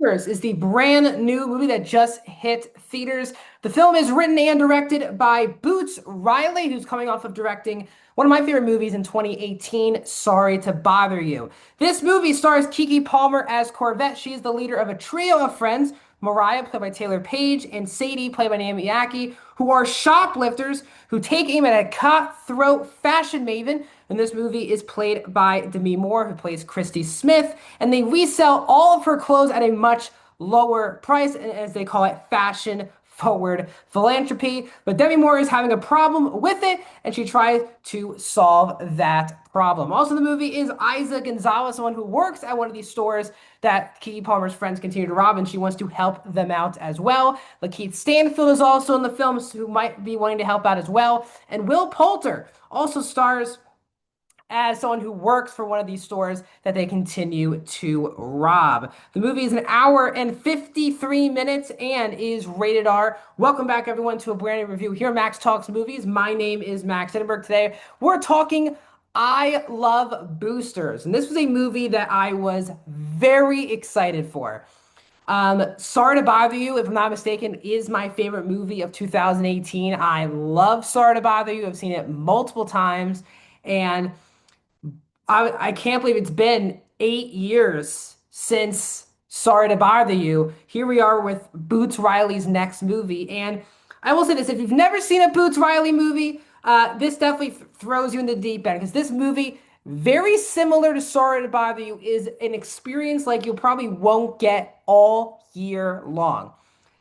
Is the brand new movie that just hit theaters. The film is written and directed by Boots Riley, who's coming off of directing one of my favorite movies in 2018, Sorry to Bother You. This movie stars Keke Palmer as Corvette. She is the leader of a trio of friends, Mariah, played by Taylor Page, and Sadie, played by Naomi Ackie, who are shoplifters who take aim at a cutthroat fashion maven. And this movie is played by Demi Moore, who plays Christy Smith, and they resell all of her clothes at a much lower price, as they call it, fashion forward philanthropy. But Demi Moore is having a problem with it, and she tries to solve that problem. Also, in the movie is Isa Gonzalez, someone who works at one of these stores that Keke Palmer's friends continue to rob, and she wants to help them out as well. Lakeith Stanfield is also in the film, who might be wanting to help out as well. And Will Poulter also stars as someone who works for one of these stores that they continue to rob. The movie is an hour and 53 minutes and is rated R. Welcome back, everyone, to a brand new review here at Max Talks Movies. My name is Max Edinburgh. Today, we're talking I Love Boosters. And this was a movie that I was very excited for. Sorry to Bother You, if I'm not mistaken, is my favorite movie of 2018. I love Sorry to Bother You. I've seen it multiple times. And I can't believe it's been 8 years since Sorry to Bother You. Here we are with Boots Riley's next movie. And I will say this, if you've never seen a Boots Riley movie, this definitely throws you in the deep end because this movie, very similar to Sorry to Bother You, is an experience like you probably won't get all year long.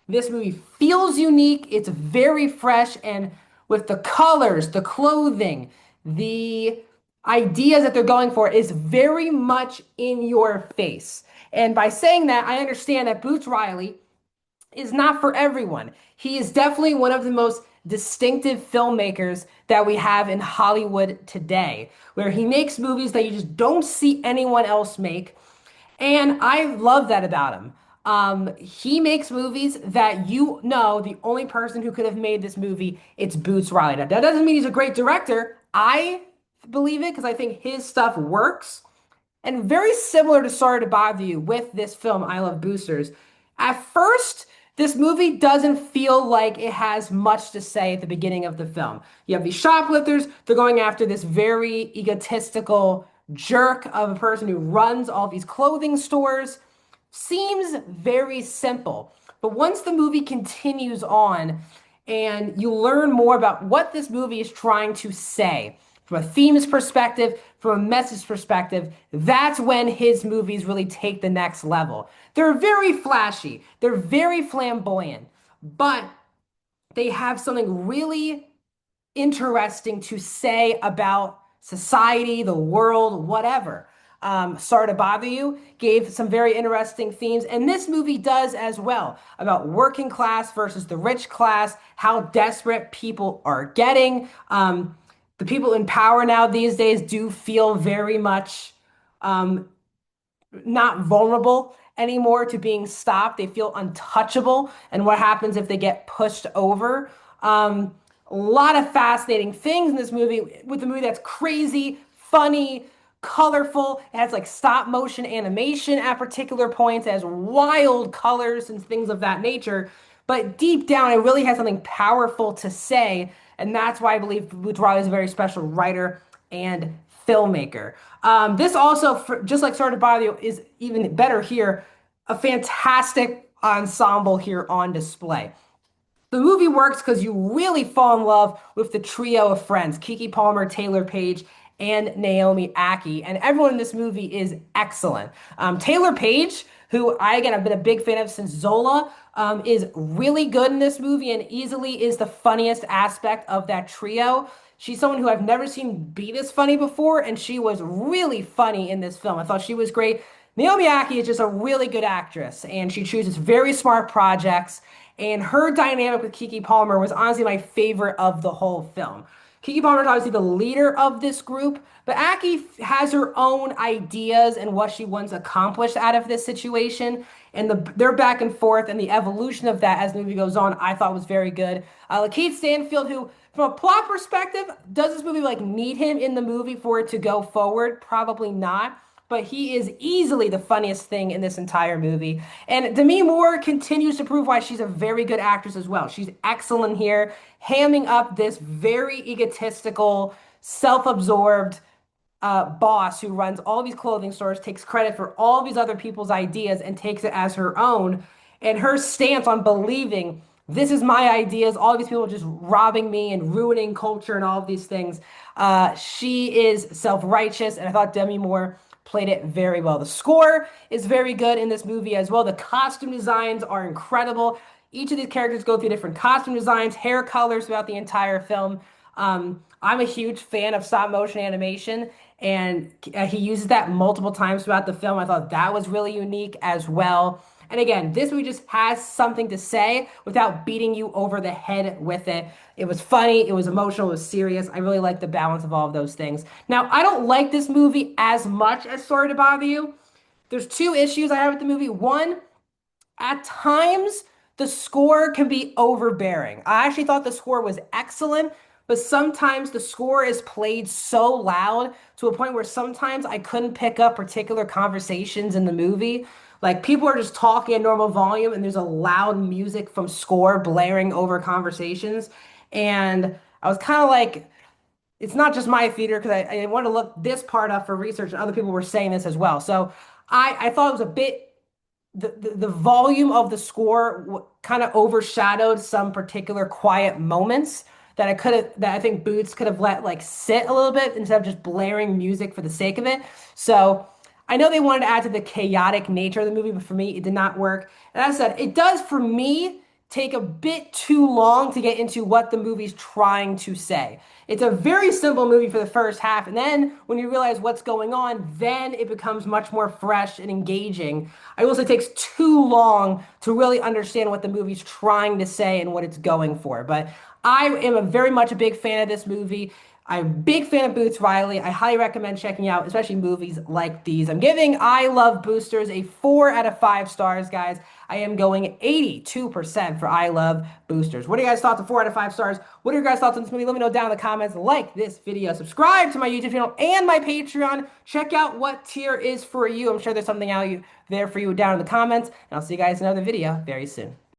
This movie feels unique. It's very fresh, and with the colors, the clothing, the ideas that they're going for is very much in your face. And by saying that, I understand that Boots Riley is not for everyone. He is definitely one of the most distinctive filmmakers that we have in Hollywood today, where he makes movies that you just don't see anyone else make. And I love that about him. He makes movies that you know the only person who could have made this movie, it's Boots Riley. Now, that doesn't mean he's a great director. I believe it because I think his stuff works. And very similar to Sorry to Bother You with this film, I Love Boosters. At first, this movie doesn't feel like it has much to say at the beginning of the film. You have these shoplifters, they're going after this very egotistical jerk of a person who runs all these clothing stores. Seems very simple. But once the movie continues on and you learn more about what this movie is trying to say from a themes perspective, from a message perspective, that's when his movies really take the next level. They're very flashy, they're very flamboyant, but they have something really interesting to say about society, the world, whatever. Sorry to Bother You gave some very interesting themes, and this movie does as well about working class versus the rich class, how desperate people are getting. The people in power now these days do feel very much um, not vulnerable anymore to being stopped. They feel untouchable. And what happens if they get pushed over? A lot of fascinating things in this movie with the movie that's crazy, funny, colorful. It has like stop motion animation at particular points. It has wild colors and things of that nature. But deep down, it really has something powerful to say. And that's why I believe Boots Riley is a very special writer and filmmaker. This also, just like Sorry to Bother You, is even better here. A fantastic ensemble here on display. The movie works because you really fall in love with the trio of friends, Keke Palmer, Taylor Page, and Naomi Ackie. And everyone in this movie is excellent. Taylor Page, who I, again, have been a big fan of since Zola, is really good in this movie and easily is the funniest aspect of that trio. She's someone who I've never seen be this funny before, and she was really funny in this film. I thought she was great. Naomi Ackie is just a really good actress, and she chooses very smart projects. And her dynamic with Keke Palmer was honestly my favorite of the whole film. Keke Palmer is obviously the leader of this group, but Ackie has her own ideas and what she wants accomplished out of this situation. And their back and forth and the evolution of that as the movie goes on, I thought was very good. Lakeith Stanfield, who, from a plot perspective, does this movie like need him in the movie for it to go forward? Probably not. but he is easily the funniest thing in this entire movie. And Demi Moore continues to prove why she's a very good actress as well. She's excellent here, hamming up this very egotistical, self-absorbed boss who runs all these clothing stores, takes credit for all these other people's ideas and takes it as her own. And her stance on believing this is my ideas, all these people just robbing me and ruining culture and all of these things. She is self-righteous, and I thought Demi Moore played it very well. The score is very good in this movie as well. The costume designs are incredible. Each of these characters go through different costume designs, hair colors throughout the entire film. I'm a huge fan of stop motion animation, and he uses that multiple times throughout the film. I thought that was really unique as well. And again, this movie just has something to say without beating you over the head with it. It was funny, it was emotional, it was serious. I really like the balance of all of those things. Now, I don't like this movie as much as Sorry to Bother You. There's two issues I have with the movie. One, at times, the score can be overbearing. I actually thought the score was excellent, but sometimes the score is played so loud to a point where sometimes I couldn't pick up particular conversations in the movie. Like people are just talking at normal volume, and there's a loud music from score blaring over conversations. And I was kind of like, it's not just my theater because I wanted to look this part up for research, and other people were saying this as well. So I thought it was a bit the volume of the score kind of overshadowed some particular quiet moments that I think Boots could have let like sit a little bit instead of just blaring music for the sake of it. So I know they wanted to add to the chaotic nature of the movie, but for me, it did not work. And as I said, it does for me take a bit too long to get into what the movie's trying to say. It's a very simple movie for the first half, and then when you realize what's going on, then it becomes much more fresh and engaging. I will say it takes too long to really understand what the movie's trying to say and what it's going for. But I am very much a big fan of this movie. I'm a big fan of Boots Riley. I highly recommend checking out, especially movies like these. I'm giving I Love Boosters a 4 out of 5 stars, guys. I am going 82% for I Love Boosters. What are you guys' thoughts on 4 out of 5 stars? What are your guys' thoughts on this movie? Let me know down in the comments. Like this video, subscribe to my YouTube channel and my Patreon. Check out what tier is for you. I'm sure there's something out there for you down in the comments. And I'll see you guys in another video very soon.